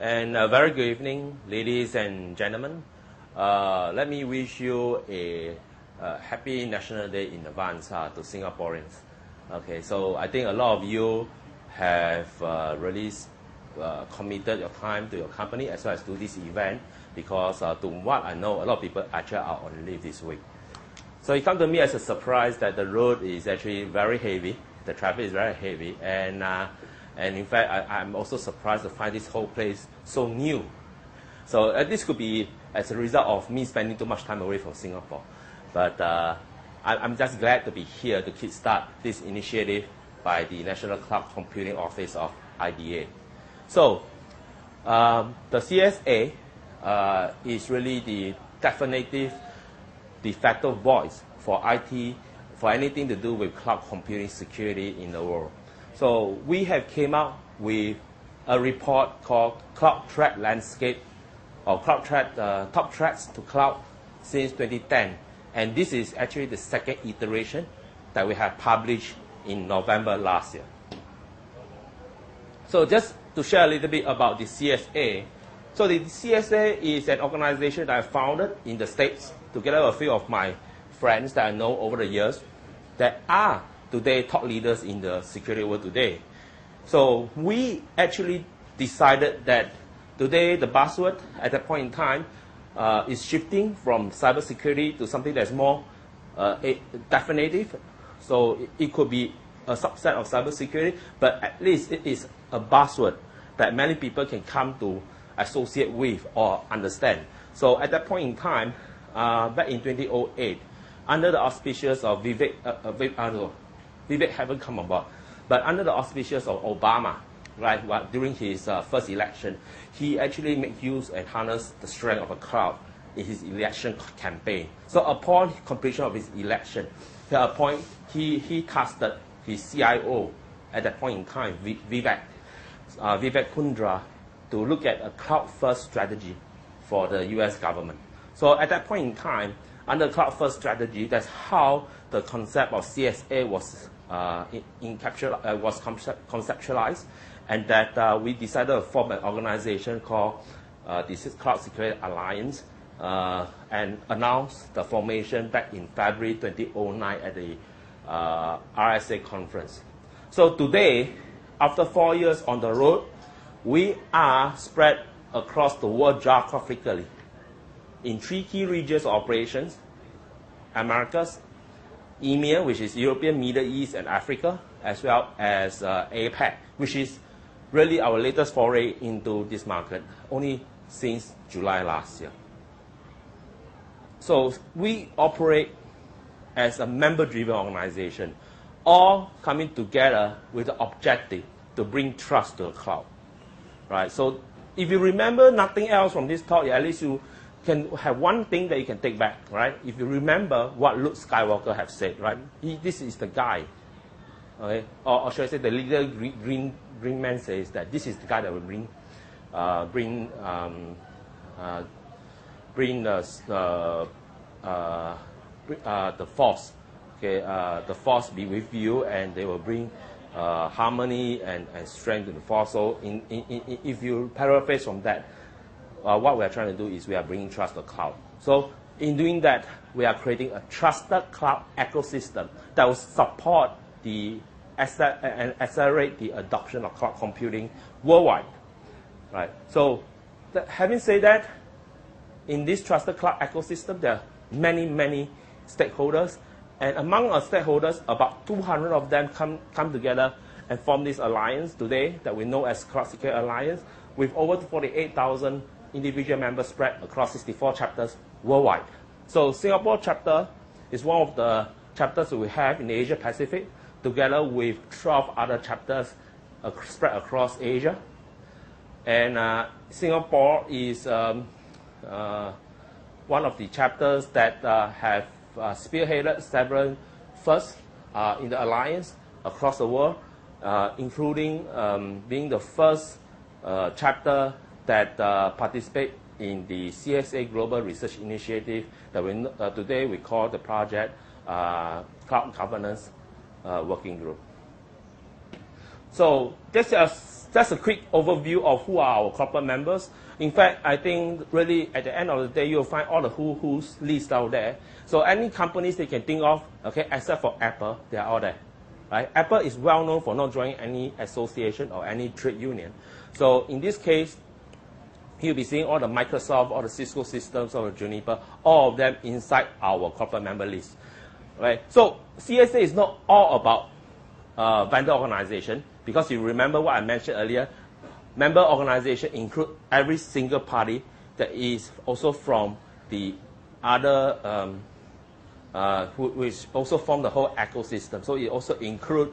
And a very good evening, ladies and gentlemen. Let me wish you a happy National Day in advance to Singaporeans. Okay, so I think a lot of you have really committed your time to your company as well as to this event because to what I know, a lot of people actually are on leave this week. So it came to me as a surprise that the road is actually very heavy. The traffic is very heavy, and in fact, I'm also surprised to find this whole place so new. So this could be as a result of me spending too much time away from Singapore. But I'm just glad to be here to kickstart this initiative by the National Cloud Computing Office of IDA. So the CSA is really the definitive de facto voice for IT, for anything to do with cloud computing security in the world. So we have came out with a report called Cloud Threat Landscape, or Cloud Threat, Top Threats to Cloud since 2010. And this is actually the second iteration that we have published in November last year. So just to share a little bit about the CSA. So the CSA is an organization that I founded in the States together with a few of my friends that I know over the years that are today top leaders in the security world today. So we actually decided that today the buzzword at that point in time is shifting from cybersecurity to something that's more definitive. So it could be a subset of cybersecurity, but at least it is a buzzword that many people can come to associate with or understand. So at that point in time, back in 2008, under the auspices of Vivek haven't come about, but under the auspices of Obama, right, during his first election, he actually made use and harnessed the strength of a cloud in his election campaign. So upon completion of his election, he tasked his CIO at that point in time, Vivek Kundra, to look at a cloud-first strategy for the US government. So at that point in time, under cloud-first strategy, that's how the concept of CSA was conceptualized, and that we decided to form an organization called the Cloud Security Alliance, and announced the formation back in February 2009 at the RSA conference. So today, after 4 years on the road, we are spread across the world geographically in 3 key regions of operations: Americas, EMEA, which is European, Middle East, and Africa, as well as APAC, which is really our latest foray into this market, only since July last year. So we operate as a member-driven organization, all coming together with the objective to bring trust to the cloud. Right? So if you remember nothing else from this talk, at least you can have one thing that you can take back, right? If you remember what Luke Skywalker have said, right? This is the guy, okay? Or should I say the leader green man says that this is the guy that will bring the force, okay? The force be with you, and they will bring harmony and strength to the force. So if you paraphrase from that, what we are trying to do is we are bringing trust to the cloud. So in doing that, we are creating a trusted cloud ecosystem that will support and accelerate the adoption of cloud computing worldwide. Right. So having said that, in this trusted cloud ecosystem, there are many stakeholders. And among our stakeholders, about 200 of them come together and form this alliance today that we know as Cloud Security Alliance, with over 48,000 individual members spread across 64 chapters worldwide. So Singapore chapter is one of the chapters that we have in the Asia Pacific, together with 12 other chapters spread across Asia. And Singapore is one of the chapters that have spearheaded several firsts in the alliance across the world, including being the first chapter that participate in the CSA Global Research Initiative that today we call the project Cloud Governance Working Group. So this is That's a quick overview of who are our corporate members. In fact, I think really at the end of the day, you'll find all the who's list out there. So any companies they can think of, okay, except for Apple, they are all there. Right? Apple is well known for not joining any association or any trade union. So in this case, you'll be seeing all the Microsoft, all the Cisco systems, all the Juniper, all of them inside our corporate member list. Right? So CSA is not all about vendor organization, because you remember what I mentioned earlier, member organization include every single party that is also from the other, which also form the whole ecosystem. So it also include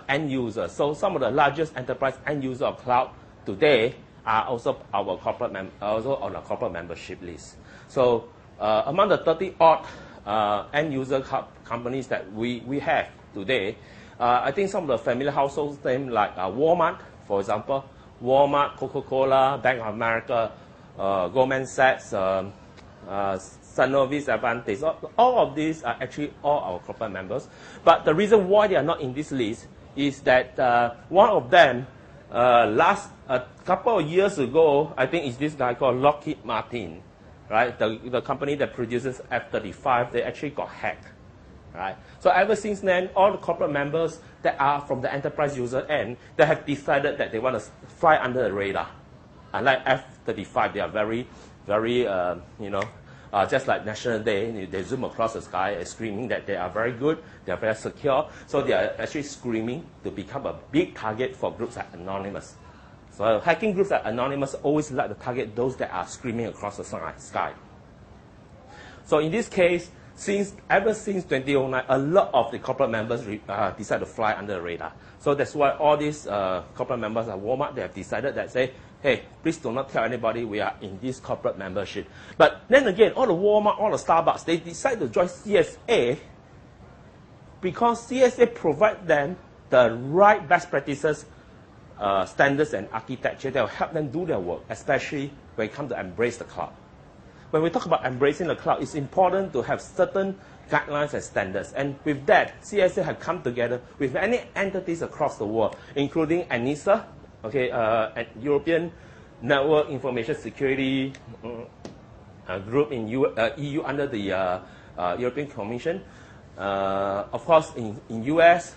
end users. So some of the largest enterprise end users of cloud today are also our corporate also on a corporate membership list. So among the 30-odd end user companies that we have today, I think some of the familiar household names like Walmart, for example, Walmart, Coca-Cola, Bank of America, Goldman Sachs, Sanofi, Advantage, all of these are actually all our corporate members. But the reason why they are not in this list is that one of them, a couple of years ago, I think it's this guy called Lockheed Martin, right? The company that produces F-35, they actually got hacked. Right? So ever since then, all the corporate members that are from the enterprise user end, they have decided that they want to fly under the radar. Unlike F-35, they are very, very, just like National Day, they zoom across the sky and screaming that they are very good, they are very secure. So they are actually screaming to become a big target for groups like Anonymous. So hacking groups like Anonymous always like to target those that are screaming across the sky. So in this case, ever since 2009, a lot of the corporate members decide to fly under the radar. So that's why all these corporate members at Walmart, they have decided that say, hey, please do not tell anybody we are in this corporate membership. But then again, all the Walmart, all the Starbucks, they decide to join CSA because CSA provide them the right best practices, standards and architecture that will help them do their work, especially when it comes to embrace the cloud. When we talk about embracing the cloud, it's important to have certain guidelines and standards. And with that, CSA have come together with many entities across the world, including ENISA, okay, European Network Information Security Group in EU under the European Commission. Of course, in US,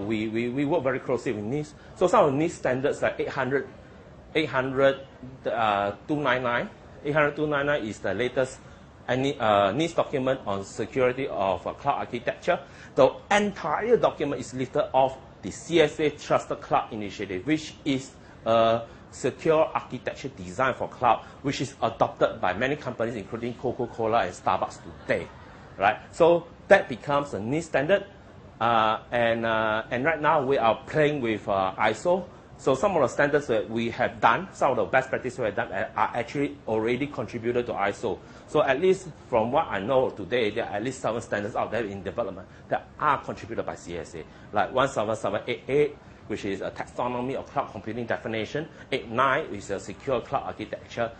we work very closely with NIST. So some of the NIST standards like 299. 800-299 is the latest NIST document on security of cloud architecture. The entire document is listed off the CSA Trusted Cloud Initiative, which is a secure architecture design for cloud, which is adopted by many companies, including Coca-Cola and Starbucks today. Right? So that becomes a NIST standard. And right now we are playing with ISO. So some of the standards that we have done, some of the best practices we have done are actually already contributed to ISO. So at least from what I know today, there are at least 7 standards out there in development that are contributed by CSA. Like 17788, which is a taxonomy of cloud computing definition. 89, which is a secure cloud architecture.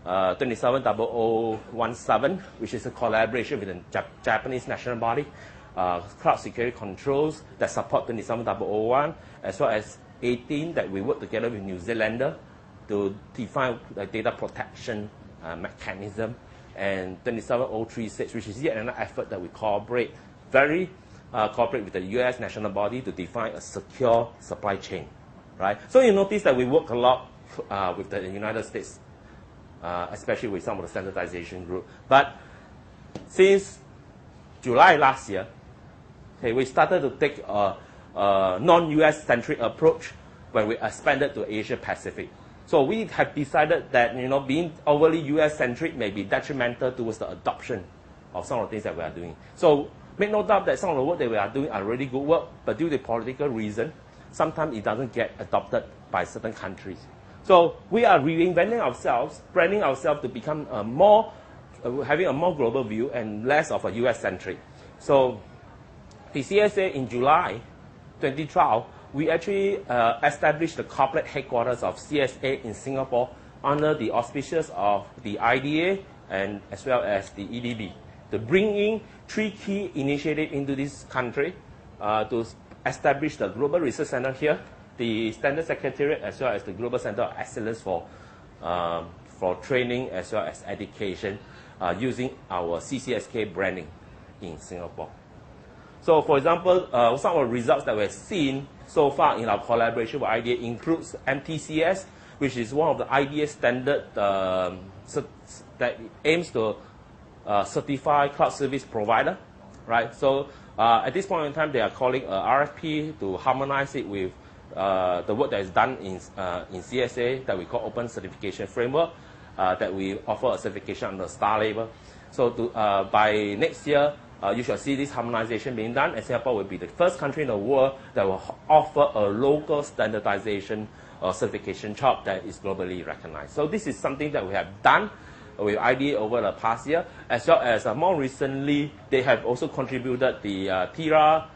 27017, which is a collaboration with the Japanese national body. Cloud security controls that support 27001, as well as 18 that we work together with New Zealander to define the data protection mechanism, and 27036, which is yet another effort that we cooperate with the US national body to define a secure supply chain, right? So you notice that we work a lot with the United States, especially with some of the standardization group. But since July last year, okay, we started to take a non-US centric approach when we expanded to Asia Pacific. So we have decided that being overly US centric may be detrimental towards the adoption of some of the things that we are doing. So make no doubt that some of the work that we are doing are really good work, but due to political reason, sometimes it doesn't get adopted by certain countries. So we are reinventing ourselves, branding ourselves to become having a more global view and less of a US centric. So the CSA in July 2012, we actually established the corporate headquarters of CSA in Singapore under the auspices of the IDA and as well as the EDB to bring in 3 key initiatives into this country to establish the Global Research Center here, the Standard Secretariat as well as the Global Center of Excellence for training as well as education using our CCSK branding in Singapore. So, for example, some of the results that we've seen so far in our collaboration with IDA includes MTCS, which is one of the IDA standard that aims to certify cloud service provider, right? So, at this point in time, they are calling a RFP to harmonize it with the work that is done in CSA that we call Open Certification Framework, that we offer a certification under Star label. So by next year, you shall see this harmonization being done, and Singapore will be the first country in the world that will offer a local standardization or certification chart that is globally recognized. So this is something that we have done with IDA over the past year, as well as more recently, they have also contributed the TIRA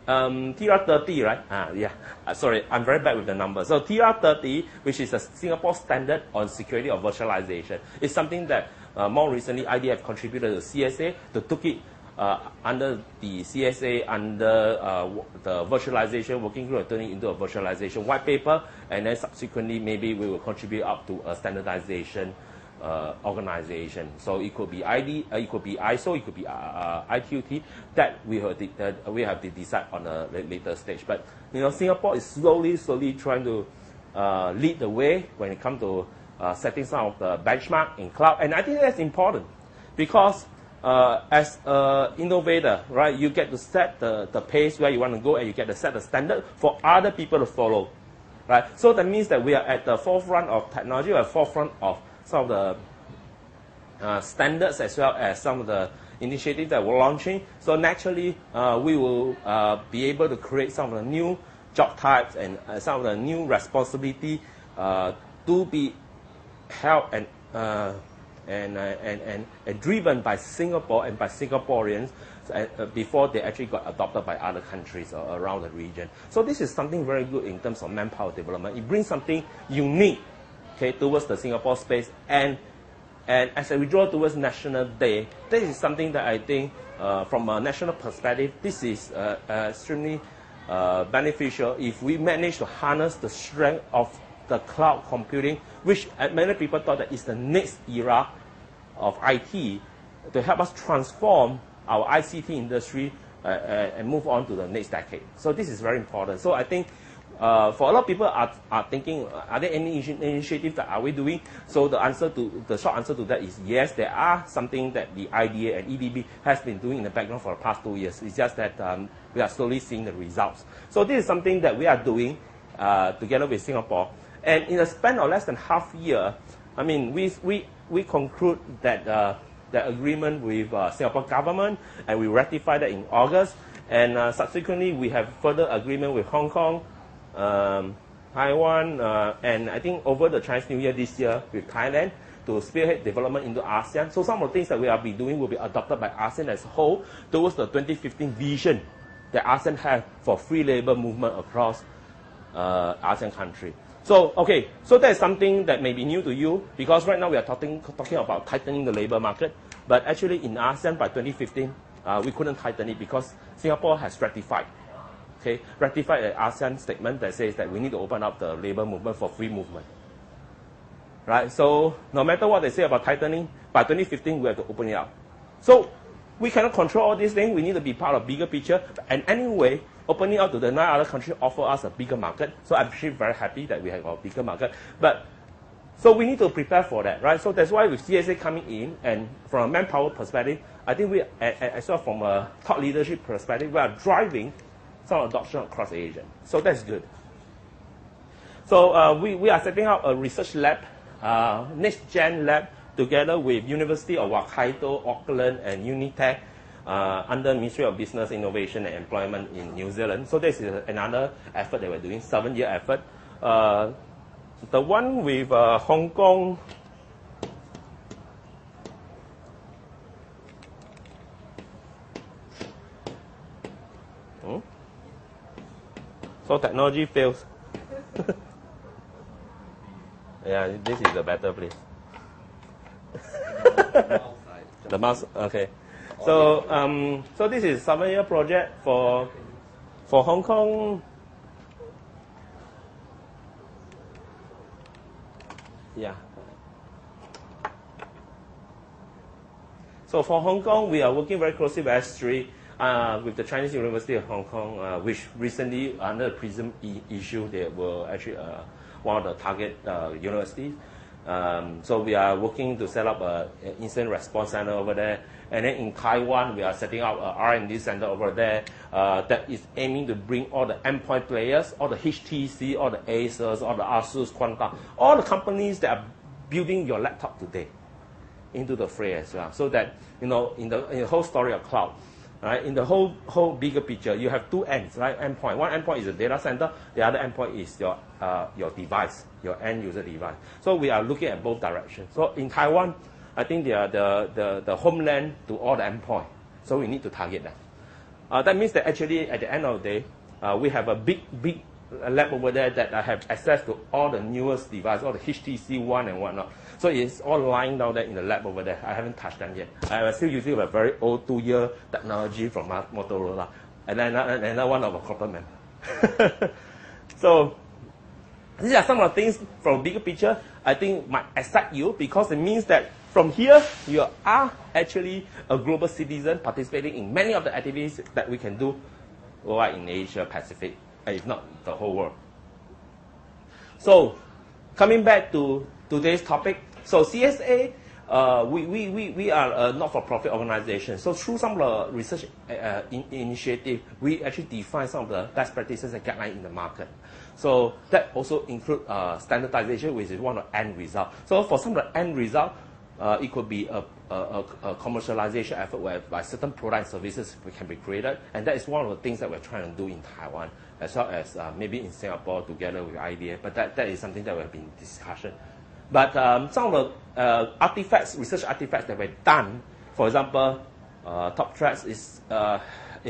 30, right? Sorry, I'm very bad with the numbers. So TIRA 30, which is a Singapore standard on security of virtualization, is something that more recently IDA have contributed to CSA to took it under the CSA, under the virtualization working group, turning into a virtualization white paper, and then subsequently maybe we will contribute up to a standardization organization. So it could be it could be ISO, it could be IQT. That we have to decide on a later stage. But Singapore is slowly trying to lead the way when it comes to setting some of the benchmark in cloud, and I think that's important because as an innovator, right, you get to set the pace where you want to go, and you get to set the standard for other people to follow, right? So that means that we are at the forefront of technology, we are at the forefront of some of the standards as well as some of the initiatives that we're launching. So naturally, we will be able to create some of the new job types and some of the new responsibility to be held and driven by Singapore and by Singaporeans before they actually got adopted by other countries around the region. So this is something very good in terms of manpower development. It brings something unique, okay, towards the Singapore space, and as we draw towards National Day, this is something that I think from a national perspective, this is extremely beneficial if we manage to harness the strength of the cloud computing, which many people thought that is the next era of IT, to help us transform our ICT industry and move on to the next decade. So this is very important. So I think for a lot of people are thinking, are there any initiatives that are we doing? So the short answer to that is yes, there are something that the IDA and EDB has been doing in the background for the past 2 years. It's just that we are slowly seeing the results. So this is something that we are doing together with Singapore. And in a span of less than half year, I mean, we conclude that the agreement with Singapore government, and we ratified that in August. And subsequently, we have further agreement with Hong Kong, Taiwan, and I think over the Chinese New Year this year with Thailand to spearhead development into ASEAN. So some of the things that we will be doing will be adopted by ASEAN as a whole towards the 2015 vision that ASEAN has for free labor movement across ASEAN countries. So, okay, so that's something that may be new to you, because right now we are talking about tightening the labor market, but actually in ASEAN by 2015, we couldn't tighten it because Singapore has ratified an ASEAN statement that says that we need to open up the labor movement for free movement. Right? So, no matter what they say about tightening, by 2015, we have to open it up. So, we cannot control all these things. We need to be part of a bigger picture. And anyway, opening up to the 9 other countries offer us a bigger market. So I'm actually very happy that we have a bigger market. But so we need to prepare for that, right? So that's why with CSA coming in, and from a manpower perspective, I think we, as well from a thought leadership perspective, we are driving some adoption across Asia. So that's good. So we are setting up a research lab, next gen lab, together with University of Waikato, Auckland, and Unitec, under Ministry of Business, Innovation and Employment in New Zealand. So this is another effort that we're doing, 7-year effort. The one with Hong Kong, so technology fails. Yeah, this is a better place. The mouse, okay. So, so this is 7-year project for Hong Kong. Yeah. So for Hong Kong, we are working very closely with S3, with the Chinese University of Hong Kong, which recently, under the PRISM issue, they were actually one of the target universities. So we are working to set up an incident response center over there. And then in Taiwan, we are setting up an R&D center over there that is aiming to bring all the endpoint players, all the HTC, all the Asus, all the Asus, Quanta, all the companies that are building your laptop today into the fray as well. So that, in the whole story of cloud, right, in the whole bigger picture, you have two ends, right? Endpoint. One endpoint is the data center. The other endpoint is your device, your end user device. So we are looking at both directions. So in Taiwan, I think they are the homeland to all the endpoint. So we need to target that. That means that actually at the end of the day, we have a big lab over there that I have access to all the newest devices, all the HTC One and whatnot. So it's all lying down there in the lab over there. I haven't touched them yet. I'm still using a very old 2-year technology from Motorola, and then another one of a corporate member. So these are some of the things from a bigger picture I think might excite you, because it means that from here you are actually a global citizen participating in many of the activities that we can do worldwide in Asia Pacific, if not the whole world. So coming back to today's topic, so CSA, we are a not-for-profit organization. So through some of the research initiative, we actually define some of the best practices and guidelines in the market. So that also include standardization, which is one of the end result. So for some of the end result, it could be a commercialization effort whereby certain products and services can be created, and that is one of the things that we're trying to do in Taiwan, as well as maybe in Singapore together with IDEA. But that is something that we've been discussion. But some of the artifacts, research artifacts that we've done, for example, top tracks is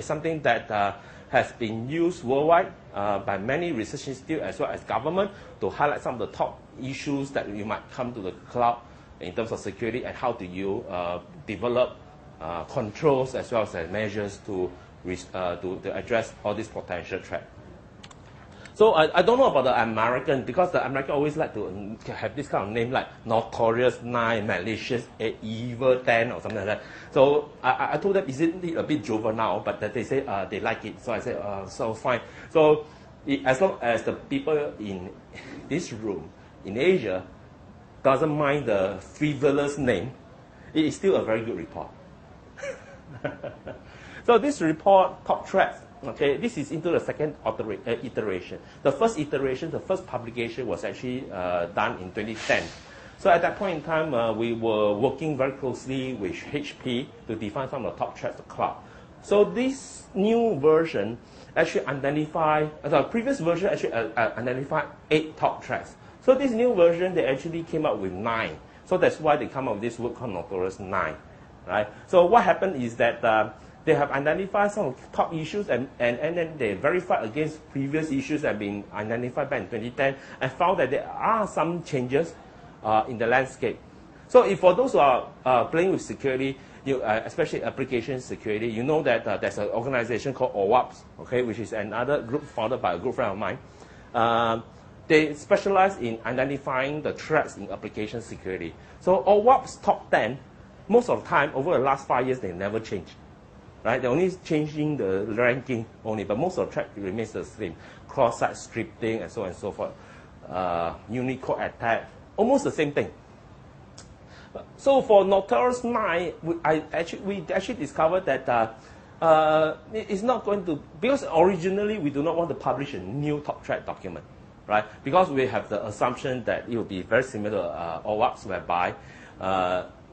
something that has been used worldwide by many research institutes as well as government to highlight some of the top issues that you might come to the cloud in terms of security, and how do you develop controls as well as measures to address all these potential threats. So I don't know about the American, because the American always like to have this kind of name like Notorious Nine, Malicious, Evil 10 or something like that. So I told them, isn't it a bit juvenile? But that they say they like it. So I said, so fine. So as long as the people in this room in Asia doesn't mind the frivolous name, it is still a very good report. So this report, top threats, okay, this is into the second iteration. The first iteration, the first publication was actually done in 2010. So at that point in time, we were working very closely with HP to define some of the top threats to cloud. So this new version actually the previous version actually identified 8 top threats. So this new version, they actually came up with 9. So that's why they come up with this word called Notorious Nine, right? So what happened is that they have identified some top issues and then they verified against previous issues that have been identified back in 2010 and found that there are some changes in the landscape. So if for those who are playing with security, especially application security, you know that there's an organization called OWASP, okay, which is another group founded by a good friend of mine. They specialize in identifying the threats in application security. So OWASP's top 10, most of the time, over the last 5 years, they never change. Right? They're only changing the ranking only, but most of the threat remains the same. Cross-site scripting and so on and so forth. Unicode attack, almost the same thing. So for Notorious Nine, we actually discovered that it's not going to, because originally we do not want to publish a new top threat document, right? Because we have the assumption that it will be very similar to OWASP, whereby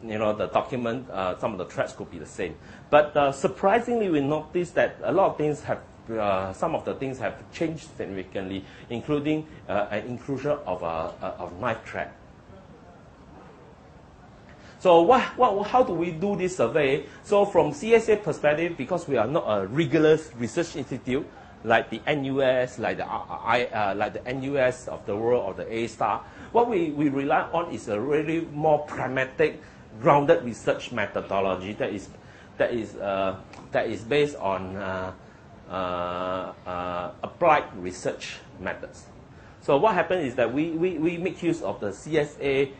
the document, some of the threats could be the same. But surprisingly, we noticed that a lot of things have, some of the things have changed significantly, including an inclusion of knife threat. So how do we do this survey? So from CSA perspective, because we are not a rigorous research institute like the NUS, like the NUS of the world or the A-Star, what we rely on is a really more pragmatic, grounded research methodology that is based on applied research methods. So what happened is that we make use of the CSA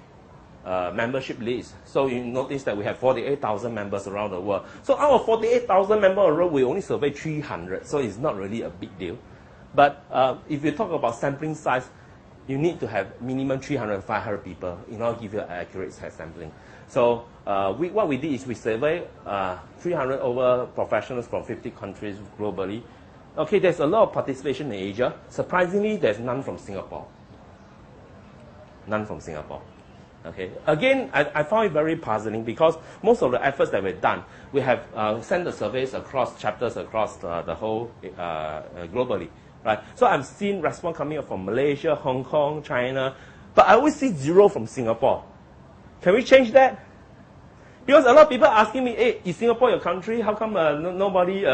membership list. So you notice that we have 48,000 members around the world. So out of 48,000 members around the world, we only survey 300. So it's not really a big deal. But if you talk about sampling size, you need to have minimum 300, 500 people in order to give you an accurate sampling. So what we did is we surveyed 300 over professionals from 50 countries globally. Okay, there's a lot of participation in Asia. Surprisingly, there's none from Singapore. None from Singapore. Okay. Again, I found it very puzzling because most of the efforts that we've done, we have sent the surveys across chapters across the whole globally. Right? So I'm seeing response coming up from Malaysia, Hong Kong, China, but I always see zero from Singapore. Can we change that? Because a lot of people are asking me, hey, is Singapore your country? How come nobody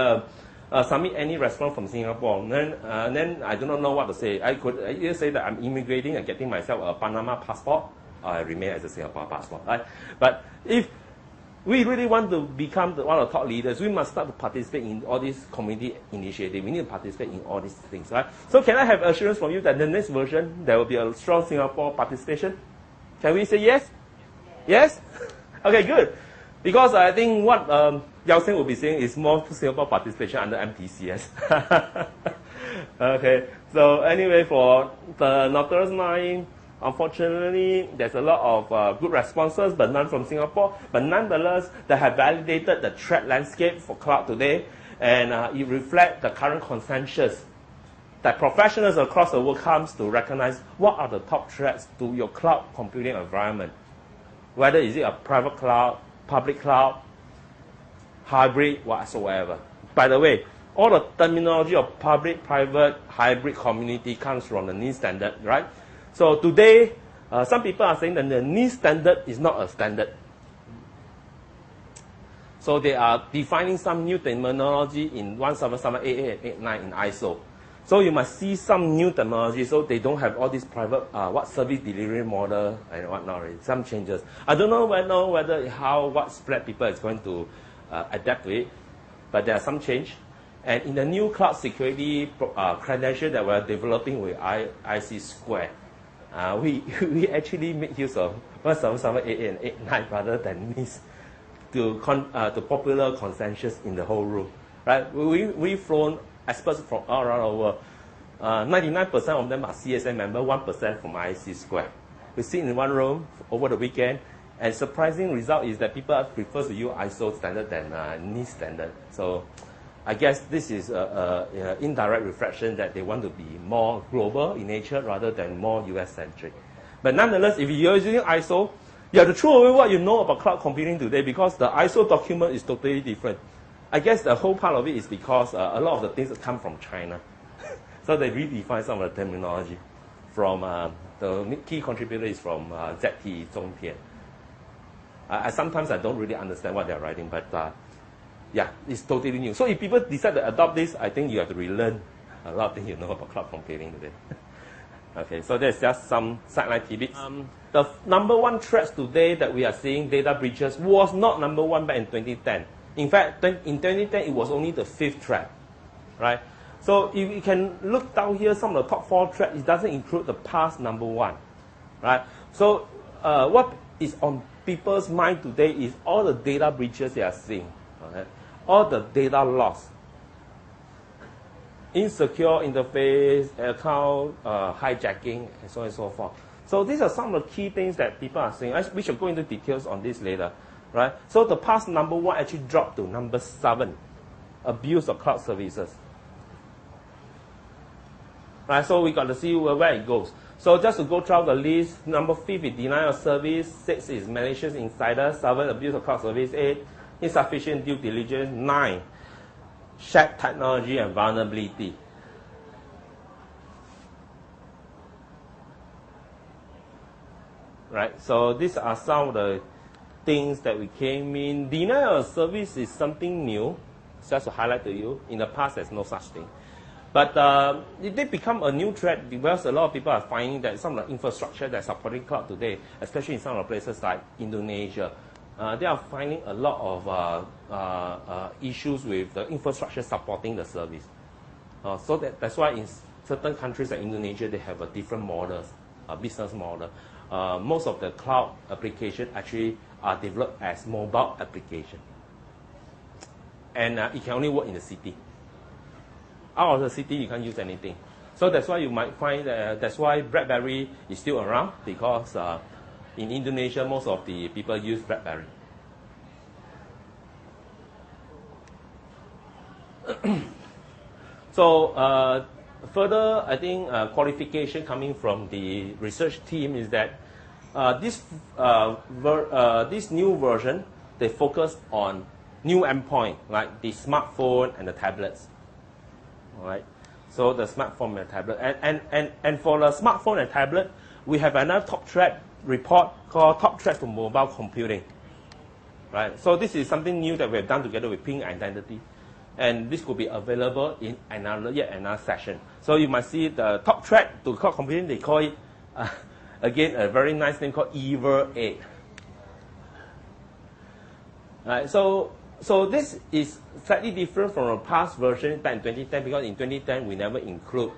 submit any response from Singapore? And then I do not know what to say. I could either say that I'm immigrating and getting myself a Panama passport, or I remain as a Singapore passport. Right? But if we really want to become one of the top leaders, we must start to participate in all these community initiatives. We need to participate in all these things, right? So can I have assurance from you that the next version, there will be a strong Singapore participation? Can we say yes? Yes? Okay, good. Because I think what Yao Seng will be saying is more Singapore participation under MTCS. Okay, so anyway, for the Notorious Nine, unfortunately, there's a lot of good responses, but none from Singapore. But nonetheless, they have validated the threat landscape for cloud today, and it reflects the current consensus that professionals across the world comes to recognize what are the top threats to your cloud computing environment. Whether is it a private cloud, public cloud, hybrid, whatsoever. By the way, all the terminology of public, private, hybrid community comes from the NIST standard, right? So today, some people are saying that the NIST standard is not a standard. So they are defining some new terminology in 17788 and 89 in ISO. So you must see some new terminology, so they don't have all these private, service delivery model and whatnot, some changes. I don't know whether what spread people is going to adapt to it, but there are some change. And in the new cloud security credential that we're developing with IC Square, we actually make use of 17788 and 89 rather than NIST to popular consensus in the whole room. Right? We've flown experts from all around the world. 99% of them are CSA members, 1% from IC Square. We sit in one room over the weekend, and surprising result is that people prefer to use ISO standard than NIST standard. So I guess this is an indirect reflection that they want to be more global in nature rather than more US-centric. But nonetheless, if you're using ISO, you have to throw away what you know about cloud computing today because the ISO document is totally different. I guess the whole part of it is because a lot of the things come from China. So they redefine some of the terminology. From the key contributor is from ZT Zhongtian. Sometimes I don't really understand what they're writing, but yeah, it's totally new. So if people decide to adopt this, I think you have to relearn a lot of things you know about cloud computing today. Okay, so there's just some sideline tidbits. The number one threats today that we are seeing, data breaches, was not number one back in 2010. In fact, in 2010, it was only the 5th threat, right? So if you can look down here, some of the top 4 threats, it doesn't include the past number 1, right? So what is on people's mind today is all the data breaches they are seeing, okay? All the data loss, insecure interface, account hijacking, and so on and so forth. So these are some of the key things that people are saying. We shall go into details on this later. Right? So the past number 1 actually dropped to number 7, abuse of cloud services. Right? So we got to see where it goes. So just to go through the list, number 5 is denial of service, 6 is malicious insider, 7 abuse of cloud service, 8 insufficient due diligence, 9 shared technology and vulnerability. Right? So these are some of the things that we came in. Denial of service is something new, just to highlight to you. In the past, there's no such thing. But it did become a new threat because a lot of people are finding that some of the infrastructure that's supporting cloud today, especially in some of the places like Indonesia, they are finding a lot of issues with the infrastructure supporting the service. So that's why in certain countries like Indonesia, they have a different models, business model. Most of the cloud application actually are developed as mobile application. And it can only work in the city. Out of the city, you can't use anything. So that's why you might find that's why BlackBerry is still around, because in Indonesia, most of the people use BlackBerry. So further, I think qualification coming from the research team is that this new version, they focus on new endpoint, like the smartphone and the tablets. All right. So the smartphone and tablet, and for the smartphone and tablet, we have another top track report called Top Track for Mobile Computing. Right. So this is something new that we have done together with Ping Identity, and this could be available in yet another session. So you might see the top track to cloud computing. They call it again a very nice name called EVER 8. Right. So this is slightly different from a past version back in 2010, because in 2010 we never include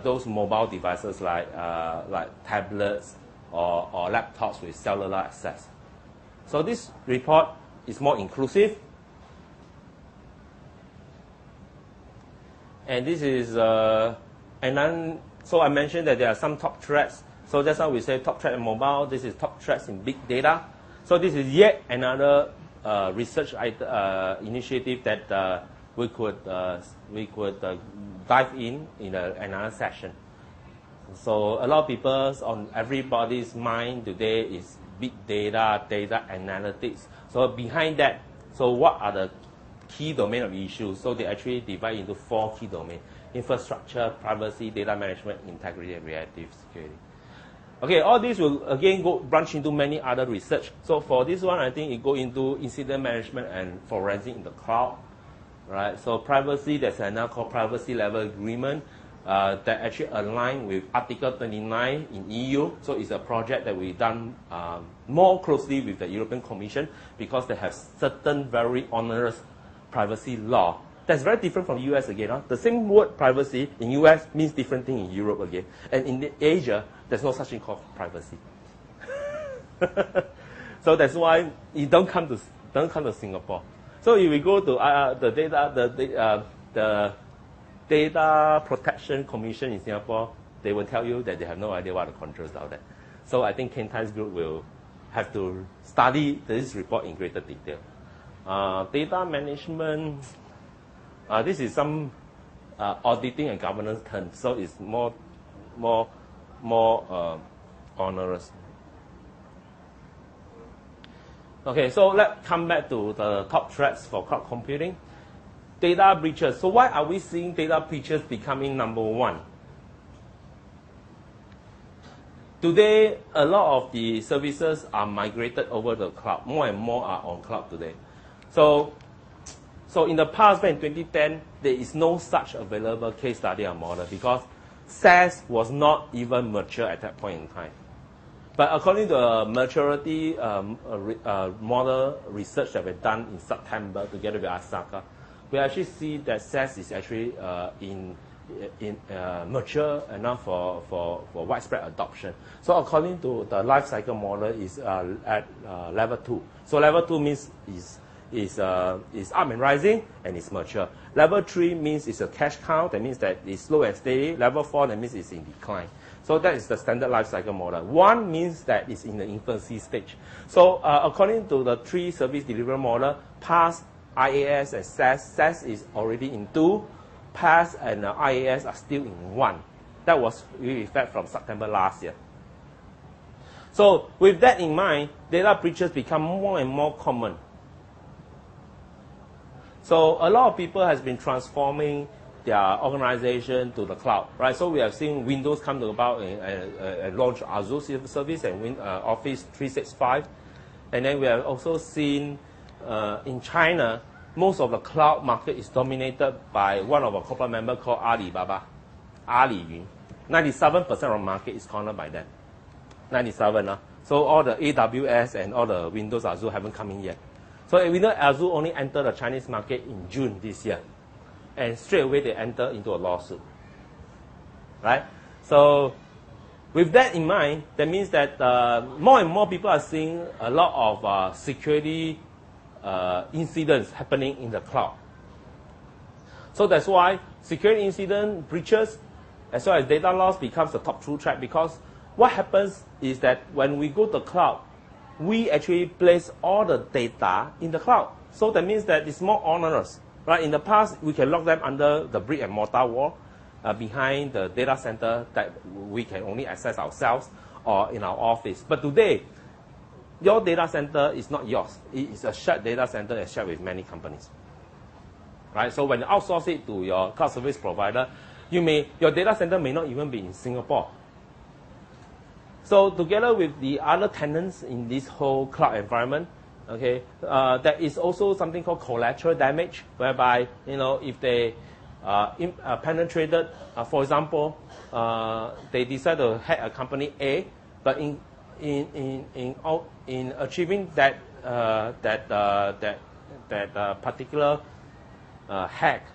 those mobile devices like tablets or laptops with cellular access. So this report is more inclusive, and this is and then so I mentioned that there are some top threats. So that's how we say top threat in mobile. This is top threats in big data. So this is yet another research initiative that we could dive in another session. So a lot of people on everybody's mind today is big data, data analytics. So behind that, so what are the key domain of issues? So they actually divide into 4 key domains: infrastructure, privacy, data management, integrity, and reactive security. Okay, all these will again branch into many other research. So for this one, I think it go into incident management and forensic in the cloud, right? So privacy, there's another called privacy level agreement that actually align with Article 29 in EU. So it's a project that we've done more closely with the European Commission, because they have certain very onerous privacy law. That's very different from US again. Huh? The same word privacy in US means different thing in Europe again. And in Asia, there's no such thing called privacy. So that's why you don't come to Singapore. So if we go to the Data Protection Commission in Singapore, they will tell you that they have no idea what the controls are there. So I think Ken Tai's group will have to study this report in greater detail. Data management. This is some auditing and governance terms, so it's more onerous. Okay, so let's come back to the top threats for cloud computing. Data breaches. So why are we seeing data breaches becoming number 1? Today, a lot of the services are migrated over the cloud. More and more are on cloud today. So in the past, back in 2010, there is no such available case study or model, because SaaS was not even mature at that point in time. But according to a maturity model research that we've done in September together with Asaka, we actually see that SaaS is actually mature enough for widespread adoption. So according to the life cycle model is at level 2. So level 2 means is up and rising and it's mature. Level 3 means it's a cash cow. That means that it's slow and steady. Level 4, that means it's in decline. So that is the standard life cycle model. 1 means that it's in the infancy stage. So according to the 3 service delivery model, PaaS, IaaS, and SaaS, SaaS is already in 2. PaaS and IaaS are still in 1. That was in effect from September last year. So with that in mind, data breaches become more and more common. So a lot of people has been transforming their organization to the cloud, right? So we have seen Windows come to about and launch Azure service and Office 365. And then we have also seen in China, most of the cloud market is dominated by one of our corporate members called Alibaba, Aliyun. 97% of the market is cornered by them. 97. So all the AWS and all the Windows Azure haven't come in yet. So Windows Azure only entered the Chinese market in June this year. and straight away they enter into a lawsuit, right? So with that in mind, that means that more and more people are seeing a lot of security incidents happening in the cloud. So that's why security incident, breaches, as well as data loss becomes the top 2 threat, because what happens is that when we go to the cloud, we actually place all the data in the cloud. So that means that it's more onerous, right? In the past, we can lock them under the brick and mortar wall behind the data center that we can only access ourselves or in our office. But today, your data center is not yours. It is a shared data center and shared with many companies, right? So when you outsource it to your cloud service provider, your data center may not even be in Singapore. So together with the other tenants in this whole cloud environment, okay, there is also something called collateral damage, whereby if they penetrated, for example, they decide to hack a company A, but in achieving that particular hack,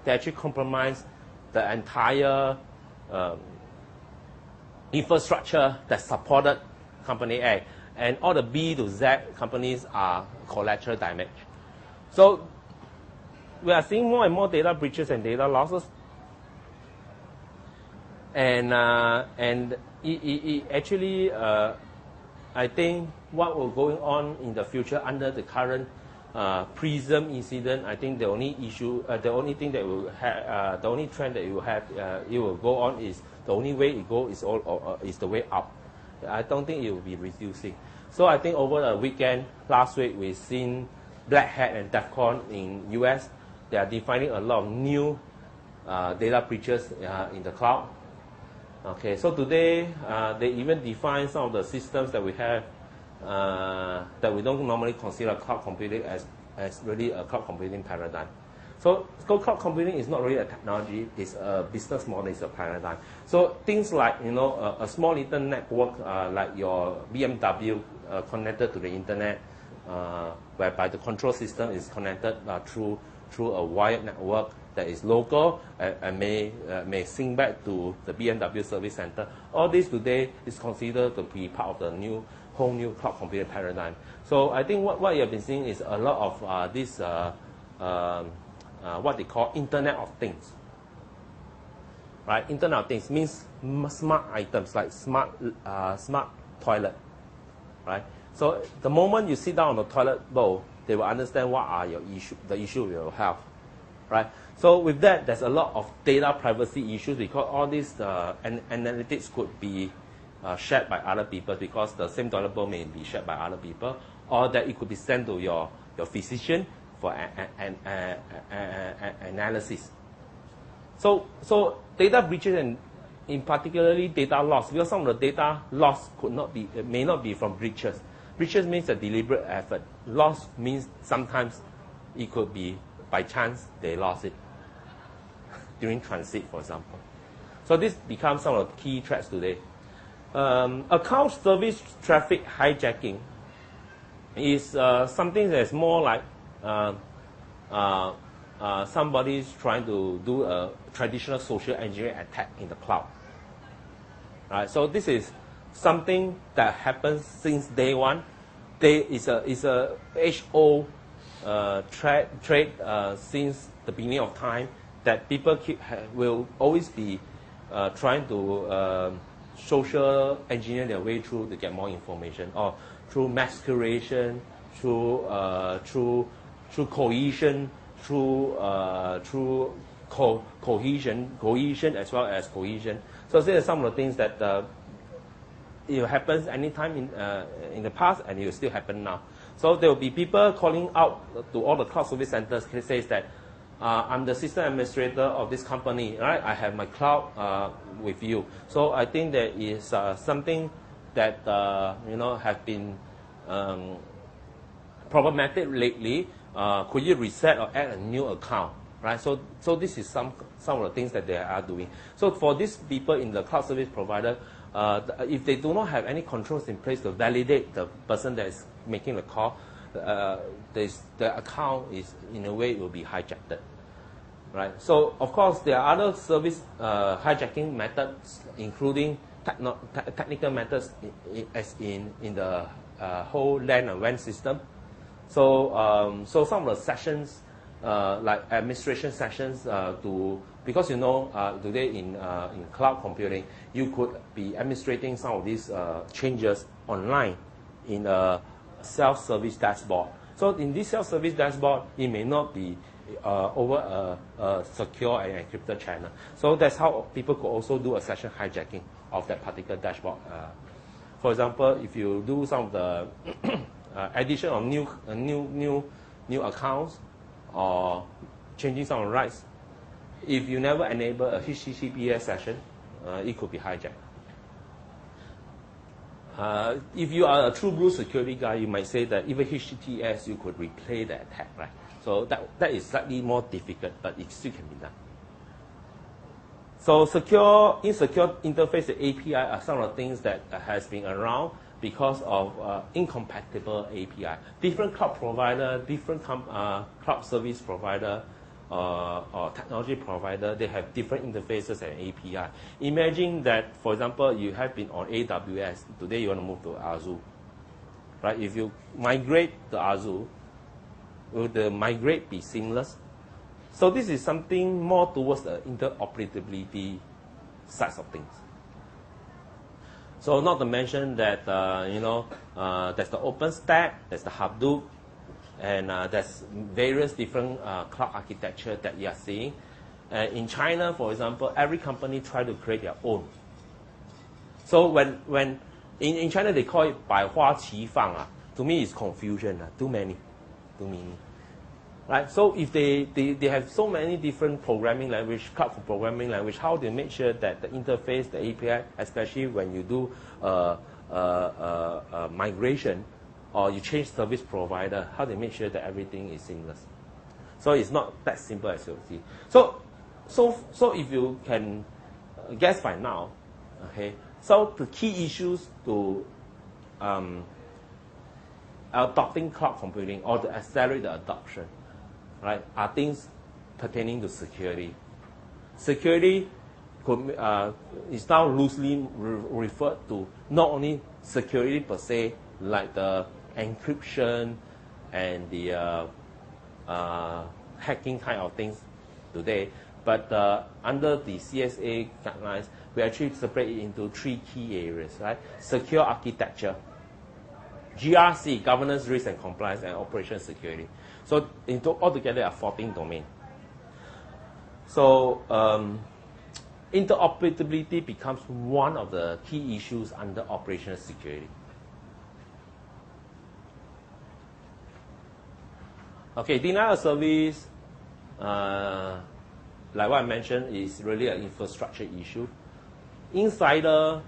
they actually compromise the entire infrastructure that supported company A, and all the B to Z companies are collateral damage. So we are seeing more and more data breaches and data losses, and it actually I think what will going on in the future under the current Prism incident, I think the only issue, the only thing that will have, the only trend that it will have, it will go on is the only way it go is is the way up. I don't think it will be reducing. So I think over the weekend, last week, we've seen Black Hat and DEFCON in US. They are defining a lot of new data breaches in the cloud. Okay, so today they even define some of the systems that we have that we don't normally consider cloud computing as really a cloud computing paradigm. So cloud computing is not really a technology; it's a business model, it's a paradigm. So things like a small little network like your BMW connected to the internet, whereby the control system is connected through a wired network that is local and may sync back to the BMW service center. All this today is considered to be part of the whole new cloud computing paradigm. So I think what you have been seeing is a lot of this what they call Internet of Things. Right? Internet of Things means smart items like smart toilet. Right? So the moment you sit down on the toilet bowl, they will understand what are the issue you will have. Right? So with that, there's a lot of data privacy issues because all these analytics could be shared by other people, because the same toilet bowl may be shared by other people, or that it could be sent to your physician for analysis. So data breaches and in particularly data loss, because some of the data loss may not be from breaches. Breaches means a deliberate effort. Loss means sometimes it could be by chance they lost it during transit, for example. So this becomes some of the key threats today. Account service traffic hijacking is something that's more like somebody's trying to do a traditional social engineering attack in the cloud. Right? So this is something that happens since day one. It's a age-old trade since the beginning of time, that people will always be trying to social engineer their way through to get more information, or through masquerading, through cohesion, through cohesion as well as cohesion. So these are some of the things that it happens anytime in the past, and it will still happen now. So there will be people calling out to all the cloud service centers, says that I'm the system administrator of this company, right? I have my cloud with you. So I think there is something that have been problematic lately. Could you reset or add a new account, right? So this is some of the things that they are doing. So for these people in the cloud service provider, if they do not have any controls in place to validate the person that is making the call, the account is, in a way, it will be hijacked. right? So of course there are other service hijacking methods, including technical methods, as in the whole LAN and WAN system. So so some of the sessions, like administration sessions, because today in cloud computing, you could be administrating some of these changes online in a self-service dashboard. So in this self-service dashboard, it may not be over a secure and encrypted channel. So that's how people could also do a session hijacking of that particular dashboard. For example, if you do some of the addition of new accounts or changing some rights, if you never enable a HTTPS session, it could be hijacked. If you are a true blue security guy, you might say that even HTTPS you could replay the attack, right? So that is slightly more difficult, but it still can be done. So insecure interface API are some of the things that has been around because of incompatible API. Different cloud provider, different cloud service provider, or technology provider, they have different interfaces and API. Imagine that, for example, you have been on AWS. Today you want to move to Azure. Right? If you migrate to Azure, will the migrate be seamless? So this is something more towards the interoperability sides of things. So not to mention that, there's the OpenStack, there's the Hadoop, and there's various different cloud architecture that you are seeing. In China, for example, every company try to create their own. So when in China they call it 百花齐放, to me it's confusion, too many. Right? So if they have so many different programming language, cloud programming language, how do you make sure that the interface, the API, especially when you do migration or you change service provider, how do you make sure that everything is seamless? So it's not that simple as you see. So if you can guess by now, okay, so the key issues to adopting cloud computing or to accelerate the adoption, right, are things pertaining to security. Security is now loosely referred to not only security per se, like the encryption and the hacking kind of things today, but under the CSA guidelines, we actually separate it into three key areas, right? Secure architecture, GRC, governance, risk and compliance, and operation security. So altogether there are 14 domains. So interoperability becomes one of the key issues under operational security. Okay, denial of service, like what I mentioned, is really an infrastructure issue. Insider.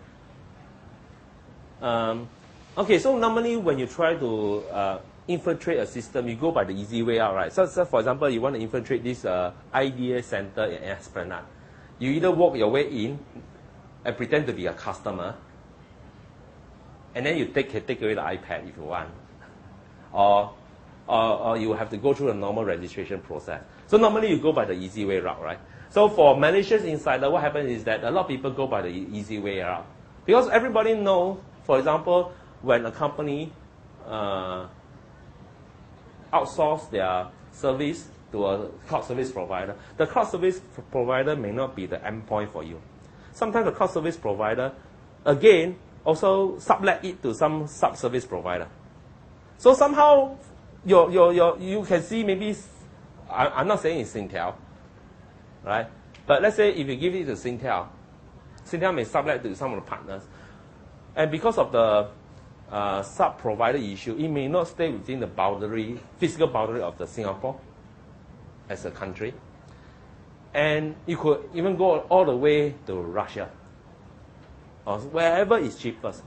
Okay, so normally when you try to infiltrate a system, you go by the easy way out, right? So for example, you want to infiltrate this IDA center in Esplanade. You either walk your way in and pretend to be a customer, and then you take away the iPad if you want, or you have to go through a normal registration process. So normally you go by the easy way route, right? So for malicious insider, what happens is that a lot of people go by the easy way route. Because everybody knows, for example, when a company outsource their service to a cloud service provider, the cloud service provider may not be the endpoint for you. Sometimes the cloud service provider, again, also sublet it to some sub-service provider. So somehow, you can see maybe, I'm not saying it's Singtel, right? But let's say if you give it to Singtel, Singtel may sublet to some of the partners. And because of the sub-provider issue, it may not stay within the physical boundary of the Singapore as a country. And you could even go all the way to Russia, or wherever is cheapest.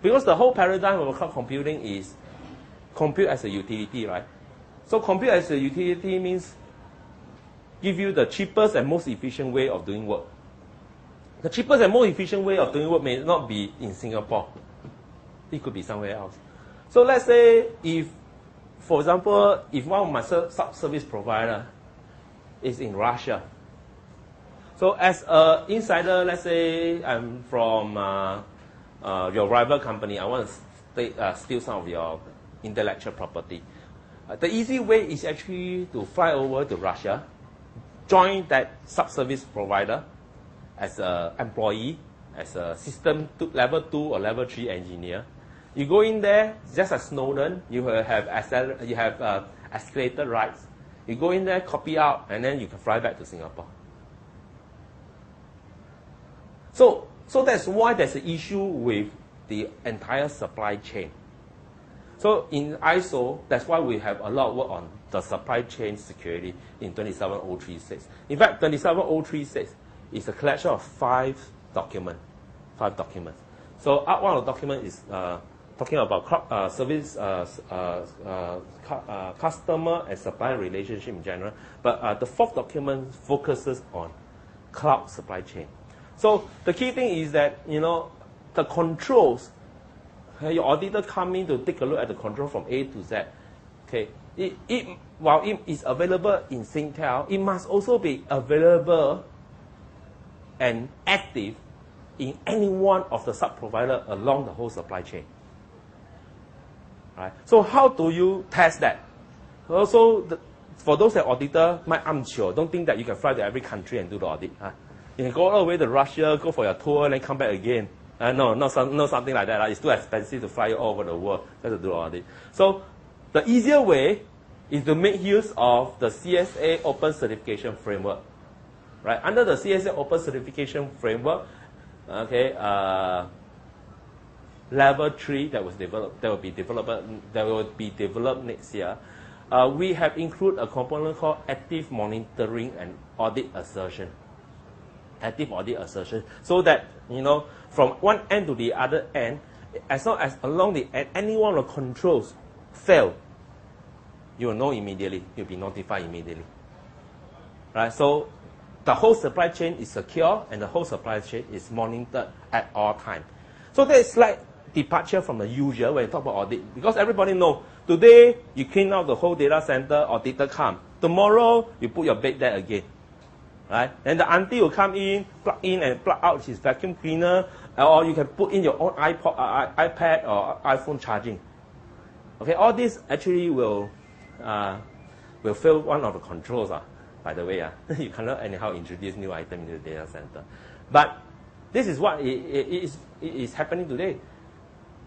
Because the whole paradigm of cloud computing is compute as a utility, right? So compute as a utility means give you the cheapest and most efficient way of doing work. The cheapest and most efficient way of doing work may not be in Singapore. It could be somewhere else. So let's say if, for example, if one of my sub-service provider is in Russia. So as an insider, let's say I'm from your rival company, I want to steal some of your intellectual property. The easy way is actually to fly over to Russia, join that sub-service provider as an employee, as a system level 2 or level 3 engineer. You go in there, just as Snowden, you have escalated rights. You go in there, copy out, and then you can fly back to Singapore. So that's why there's an issue with the entire supply chain. So in ISO, that's why we have a lot of work on the supply chain security in 27036. In fact, 27036 is a collection of 5 documents. So one of the documents is talking about service, customer and supplier relationship in general. But the 4th document focuses on cloud supply chain. So the key thing is that, the controls, your auditor come in to take a look at the control from A to Z. Okay, while it is available in Singtel, it must also be available and active in any one of the sub-provider along the whole supply chain. Right? So how do you test that? Also, for those that auditor, don't think that you can fly to every country and do the audit. You can go all the way to Russia, go for your tour, and then come back again. No, not something like that. It's too expensive to fly all over the world just to do the audit. So the easier way is to make use of the CSA Open Certification Framework. Right? Under the CSA Open Certification Framework, okay, level 3 that will be developed next year. We have included a component called active monitoring and audit assertion. Active audit assertion, so that from one end to the other end, as long as along the end, any one of the controls fail, you will know immediately. You'll be notified immediately. Right? So the whole supply chain is secure, and the whole supply chain is monitored at all times. So that is slight departure from the usual when you talk about audit, because everybody knows today you clean out the whole data center, auditor come. Tomorrow you put your bed there again. Right? Then the auntie will come in and plug out his vacuum cleaner, or you can put in your own iPad or iPhone charging. Okay, all this actually will fail one of the controls. By the way, you cannot anyhow introduce new item into the data center. But this is what is happening today.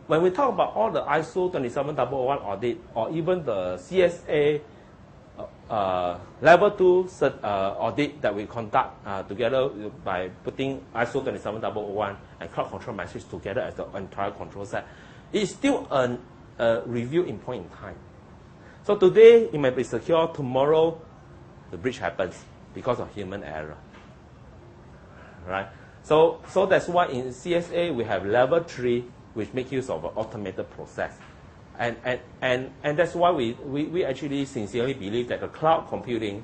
When we talk about all the ISO 27001 audit, or even the CSA level 2 audit that we conduct together by putting ISO 27001 and cloud control message together as the entire control set, it's still a review in point in time. So today it might be secure, tomorrow the breach happens because of human error. Right? So that's why in CSA we have level 3, which make use of an automated process. And that's why we actually sincerely believe that the cloud computing,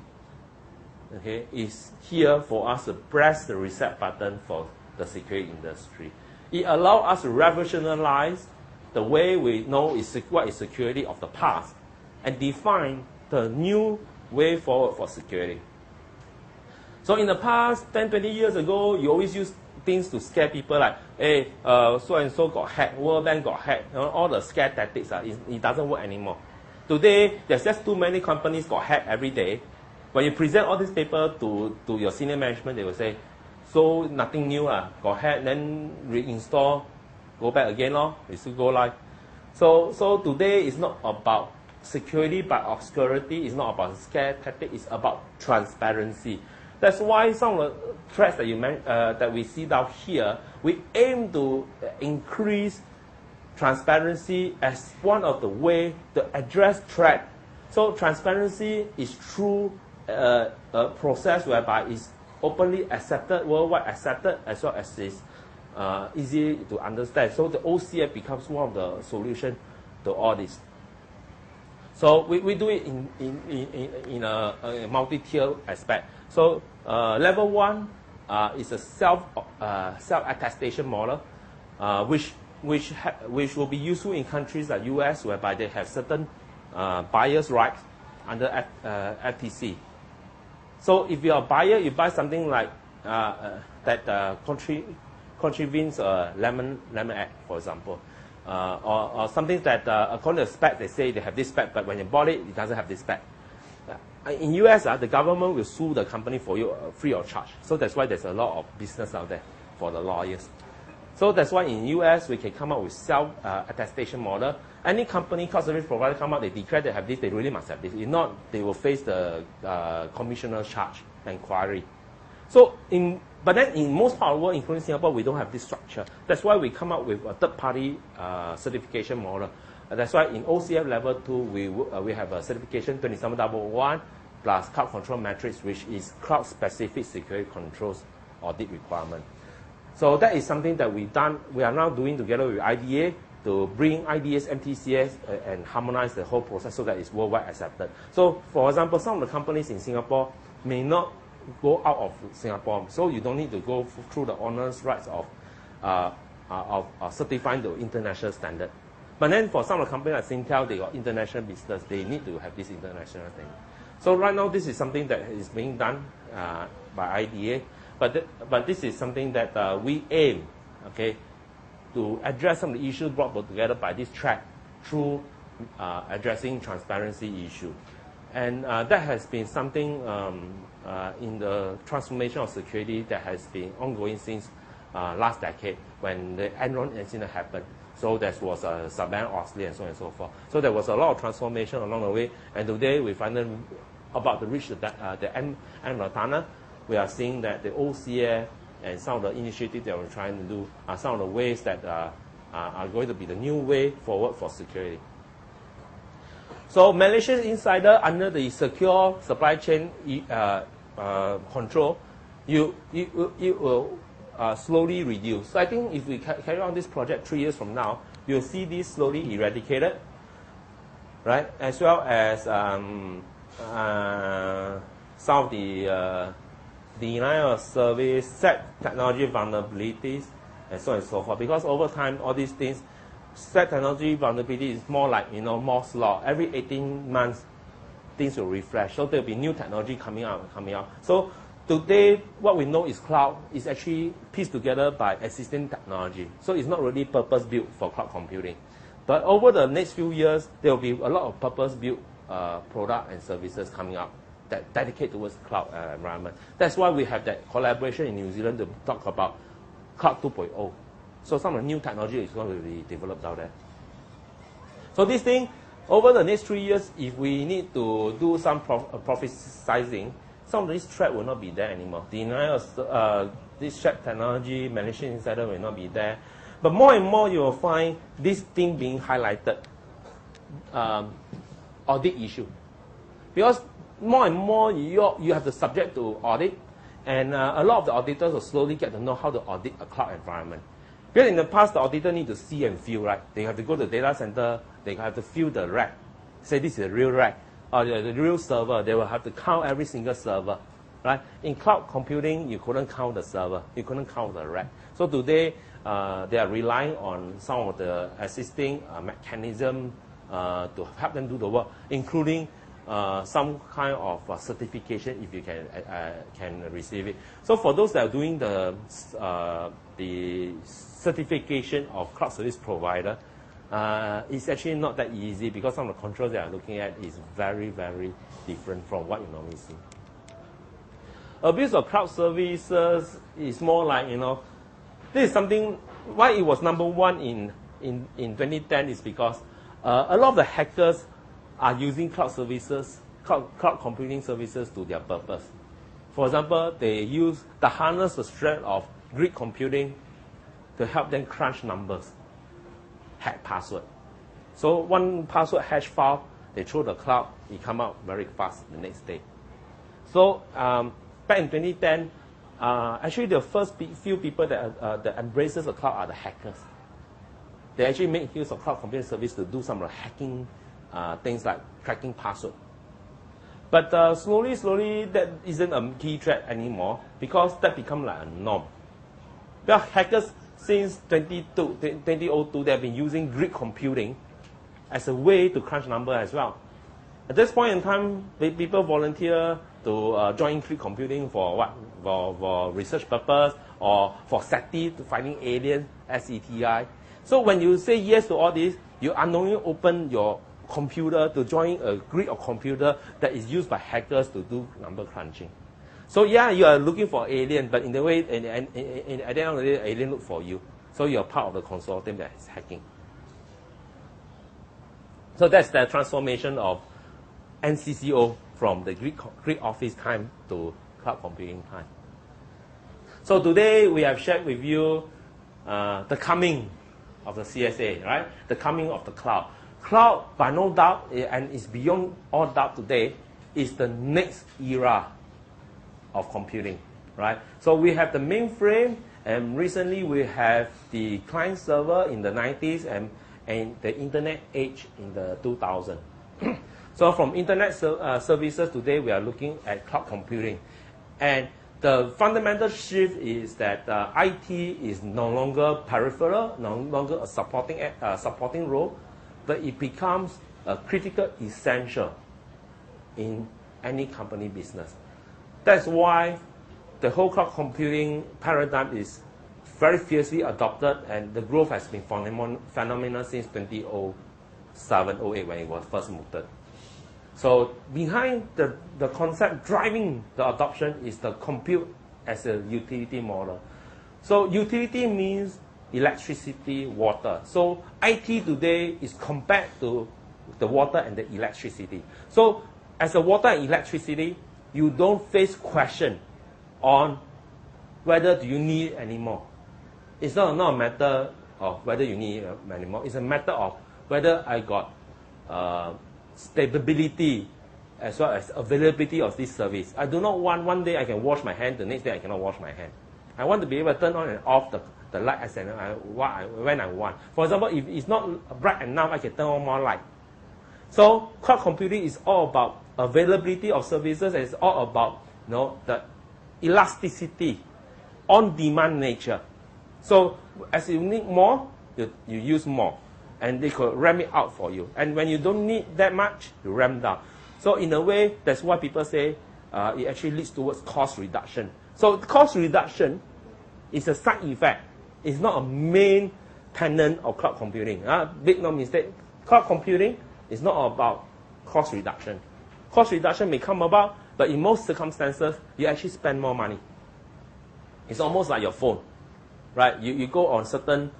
okay, is here for us to press the reset button for the security industry. It allows us to revolutionize the way we know what is security of the past and define the new way forward for security. So in the past, 10, 20 years ago, you always use things to scare people like, hey, so-and-so got hacked, World Bank got hacked, all the scare tactics, it doesn't work anymore. Today, there's just too many companies got hacked every day. When you present all this paper to your senior management, they will say, so nothing new, got hacked, then reinstall, go back again, we still go live. So today is not about security but obscurity, it's not about scare tactic, it's about transparency. That's why some of the threats that we see down here, we aim to increase transparency as one of the ways to address threat. So transparency is through a process whereby it's openly accepted, worldwide accepted, as well as it's easy to understand. So the OCF becomes one of the solutions to all this. So we do it in a multi-tier aspect. So level 1 is a self-attestation model, which will be useful in countries like US, whereby they have certain buyer's rights under FTC. So if you're a buyer, you buy something like that contravenes lemon egg, for example, or something that according to the spec, they say they have this spec, but when you bought it, it doesn't have this spec. In US, the government will sue the company for you free of charge. So that's why there's a lot of business out there for the lawyers. So that's why in US, we can come up with self-attestation model. Any company, cloud service provider come out, they declare they have this, they really must have this. If not, they will face the commissioner charge inquiry. So, but then in most part of the world, including Singapore, we don't have this structure. That's why we come up with a third-party certification model. That's why in OCF level 2, we have a certification 27001 plus cloud control matrix, which is cloud-specific security controls audit requirement. So that is something that we are now doing together with IDA to bring IDA's MTCS and harmonize the whole process so that it's worldwide accepted. So, for example, some of the companies in Singapore may not go out of Singapore, so you don't need to go through the onerous rights of certifying the international standard. But then for some of the companies like Singtel, they got international business, they need to have this international thing. So right now, this is something that is being done by IDA, but this is something that we aim, okay, to address some of the issues brought together by this track through addressing transparency issue. And that has been something in the transformation of security that has been ongoing since last decade when the Enron incident happened. So there was Sarbanes-Oxley and so on and so forth. So there was a lot of transformation along the way. And today we finally about to reach the end of the tunnel. We are seeing that the OCF and some of the initiatives that we're trying to do are some of the ways that are going to be the new way forward for security. So malicious insider under the secure supply chain control, you will slowly reduce. So I think if we carry on this project 3 years from now, you'll see this slowly eradicated, right? As well as some of the denial of service, set technology vulnerabilities, and so on and so forth. Because over time, all these things, set technology vulnerability is more like, Moore's law. Every 18 months, things will refresh. So there'll be new technology coming out. So today, what we know is cloud is actually pieced together by existing technology. So it's not really purpose-built for cloud computing. But over the next few years, there will be a lot of purpose-built product and services coming up that dedicate towards cloud environment. That's why we have that collaboration in New Zealand to talk about Cloud 2.0. So some of the new technology is going to be developed out there. So this thing, over the next 3 years, if we need to do some profit sizing, some of this threat will not be there anymore. Denial of this threat technology, malicious insider will not be there. But more and more you will find this thing being highlighted, audit issue. Because more and more you have to subject to audit, and a lot of the auditors will slowly get to know how to audit a cloud environment. Because in the past, the auditor need to see and feel, right? They have to go to the data center, they have to feel the rack, say this is a real rack, or the real server. They will have to count every single server, right? In cloud computing, you couldn't count the server, you couldn't count the rack. So today, they are relying on some of the existing mechanism to help them do the work, including some kind of certification if you can receive it. So for those that are doing the certification of cloud service provider, it's actually not that easy because some of the controls they are looking at is very, very different from what you normally see. Abuse of cloud services is more like, this is something, why it was number one in 2010 is because a lot of the hackers are using cloud services, cloud computing services to their purpose. For example, they harness the strength of grid computing to help them crunch numbers, hack password. So one password hash file, they throw the cloud, it come out very fast the next day. So back in 2010, actually the first few people that embraces the cloud are the hackers. They actually make use of cloud computing service to do some of the hacking things like cracking password. But slowly, that isn't a key threat anymore because that become like a norm. Well, hackers since 2002, they have been using grid computing as a way to crunch number as well. At this point in time, people volunteer to join click computing for what? For research purpose or for SETI, to finding aliens, SETI. So when you say yes to all this, you unknowingly open your computer to join a grid of computer that is used by hackers to do number crunching. So yeah, you are looking for alien, but in the way, at the end of the day, alien look for you. So you are part of the consortium that is hacking. So that's the transformation of NCCO from the grid office time to cloud computing time. So today we have shared with you the coming of the CSA, right? The coming of the cloud. Cloud, by no doubt, and it's beyond all doubt today, is the next era of computing, right? So we have the mainframe, and recently we have the client server in the 90s and the internet age in the 2000s. So from internet services today, we are looking at cloud computing. And the fundamental shift is that IT is no longer peripheral, no longer a supporting role, but it becomes a critical essential in any company business. That's why the whole cloud computing paradigm is very fiercely adopted, and the growth has been phenomenal since 2007, 08 when it was first mooted. So behind the concept driving the adoption is the compute as a utility model. So utility means electricity, water. So IT today is compared to the water and the electricity. So as a water and electricity, you don't face question on whether do you need anymore. It's not a matter of whether you need anymore. It's a matter of whether I got stability as well as availability of this service. I do not want one day I can wash my hand, the next day I cannot wash my hand. I want to be able to turn on and off the light as and when I want. For example, if it's not bright enough, I can turn on more light. So cloud computing is all about availability of services, and it's all about the elasticity, on-demand nature. So as you need more, you use more, and they could ramp it out for you. And when you don't need that much, you ramp down. So in a way, that's why people say it actually leads towards cost reduction. So cost reduction is a side effect. It's not a main tenet of cloud computing. Big no mistake. Cloud computing is not about cost reduction. Cost reduction may come about, but in most circumstances, you actually spend more money. It's almost like your phone, right? You go on certain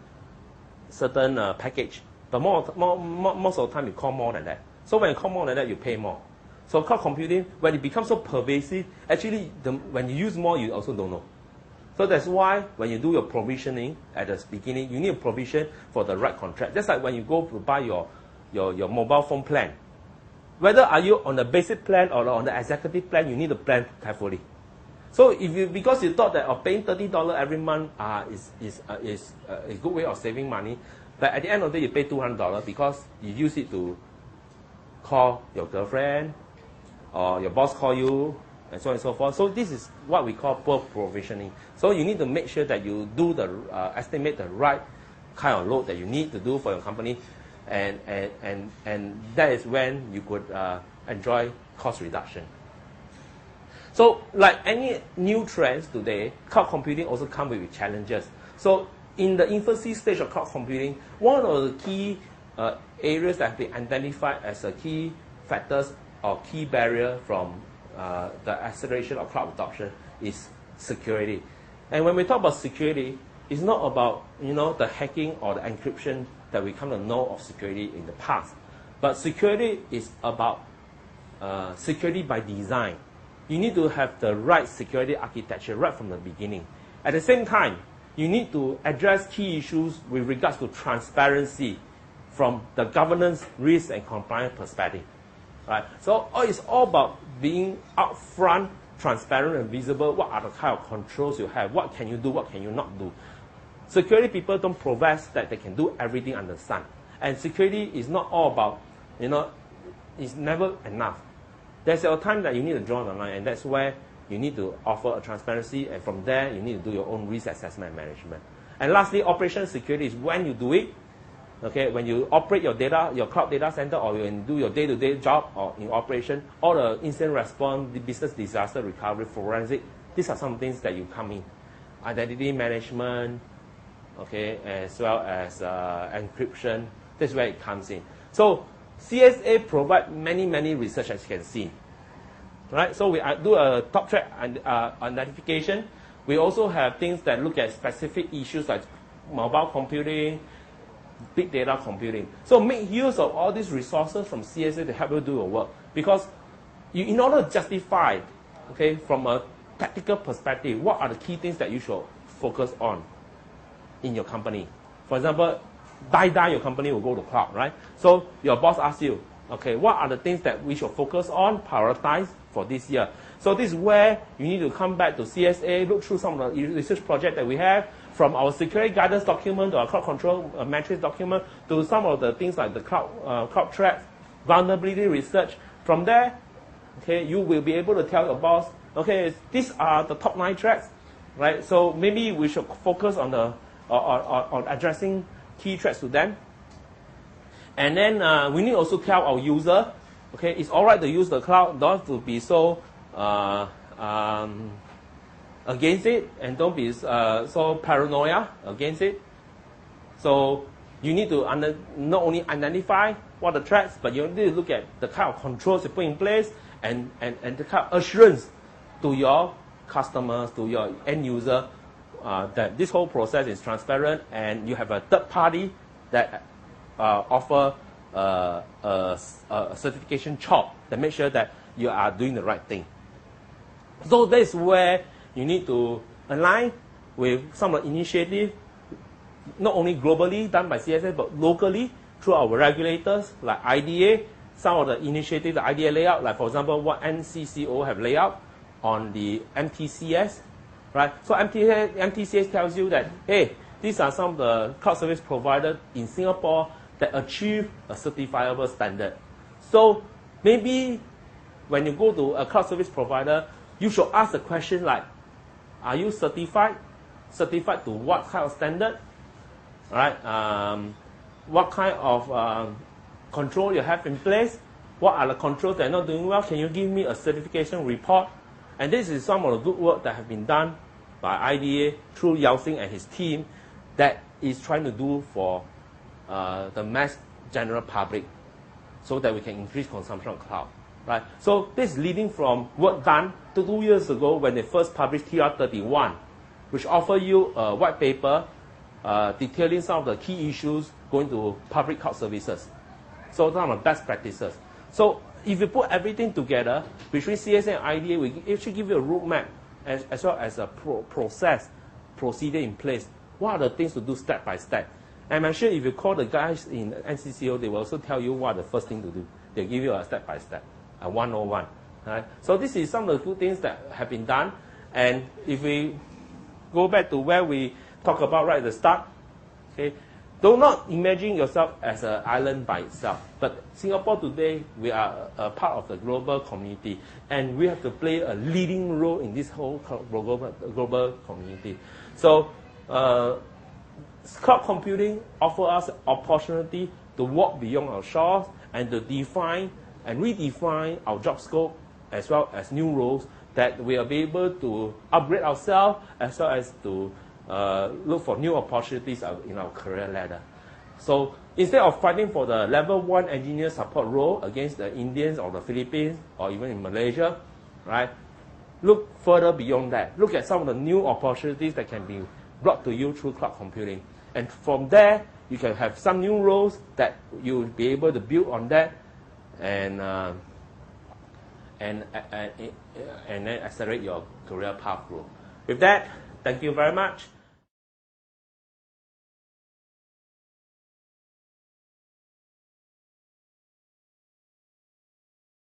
package, but most of the time you call more than that. So when you call more than that, you pay more. So cloud computing, when it becomes so pervasive, actually when you use more, you also don't know. So that's why when you do your provisioning at the beginning, you need a provision for the right contract. Just like when you go to buy your mobile phone plan. Whether are you on the basic plan or on the executive plan, you need to plan carefully. So because you thought that paying $30 every month is a good way of saving money, but at the end of the day you pay $200 because you use it to call your girlfriend or your boss call you and so on and so forth. So this is what we call poor provisioning. So you need to make sure that you do estimate the right kind of load that you need to do for your company. And that is when you could enjoy cost reduction. So like any new trends today, cloud computing also comes with challenges. So in the infancy stage of cloud computing, one of the key areas that have been identified as a key factors or key barrier from the acceleration of cloud adoption is security. And when we talk about security, it's not about the hacking or the encryption that we come to know of security in the past. But security is about security by design. You need to have the right security architecture right from the beginning. At the same time, you need to address key issues with regards to transparency from the governance, risk, and compliance perspective. Right? So it's all about being upfront, transparent, and visible. What are the kind of controls you have? What can you do? What can you not do? Security people don't profess that they can do everything under the sun. And security is not all about, it's never enough. There's a time that you need to draw the line, and that's where you need to offer a transparency, and from there, you need to do your own risk assessment and management. And lastly, operational security is when you do it, Okay, when you operate your data, your cloud data center, or you do your day-to-day job or in operation, all the incident response, the business disaster recovery, forensic, these are some things that you come in. Identity management, okay, as well as encryption, that's where it comes in. So CSA provide many research, as you can see. Right, so we do a top threat identification. We also have things that look at specific issues like mobile computing, big data computing. So make use of all these resources from CSA to help you do your work. Because in order to justify, okay, from a tactical perspective, what are the key things that you should focus on in your company? For example, your company will go to cloud, right? So your boss asks you, okay, what are the things that we should focus on, prioritize for this year? So this is where you need to come back to CSA, look through some of the research projects that we have, from our security guidance document to our cloud control matrix document to some of the things like the cloud threats, vulnerability research. From there, okay, you will be able to tell your boss, okay, these are the top 9 threats, right? So maybe we should focus on on addressing key threats to them. And then we need to also tell our user, okay, it's all right to use the cloud, don't have to be so against it, and don't be so paranoia against it. So you need to not only identify what the threats, but you need to look at the kind of controls you put in place and the kind of assurance to your customers, to your end user, that this whole process is transparent and you have a third party that offer a certification chop that make sure that you are doing the right thing. So that's where you need to align with some of the initiatives, not only globally done by CSA, but locally through our regulators like IDA, some of the initiatives the IDA layout, like for example what NCCO have laid out on the MTCS, right? So MTCS tells you that, hey, these are some of the cloud service providers in Singapore that achieve a certifiable standard. So maybe when you go to a cloud service provider, you should ask the question like, are you certified? Certified to what kind of standard? All right? What kind of control you have in place? What are the controls that are not doing well? Can you give me a certification report? And this is some of the good work that have been done by IDA through Yao Sing and his team that is trying to do for the mass general public so that we can increase consumption of cloud. Right? So this is leading from work done 2 years ago when they first published TR31, which offer you a white paper detailing some of the key issues going to public cloud services. So some of the best practices. So if you put everything together between CSA and IDA, we actually give you a roadmap as well as a procedure in place. What are the things to do step by step? And I'm sure if you call the guys in NCCO, they will also tell you what the first thing to do. They'll give you a step by step, a 101. Right? So this is some of the good things that have been done. And if we go back to where we talk about right at the start, okay, do not imagine yourself as an island by itself. But Singapore today, we are a part of the global community, and we have to play a leading role in this whole global community. So cloud computing offers us opportunity to walk beyond our shores and to define and redefine our job scope as well as new roles that we will be able to upgrade ourselves as well as to look for new opportunities in our career ladder. So instead of fighting for the level 1 engineer support role against the Indians or the Philippines or even in Malaysia, right? Look further beyond that. Look at some of the new opportunities that can be brought to you through cloud computing. And from there, you can have some new roles that you will be able to build on that and then accelerate your career path growth. With that, thank you very much.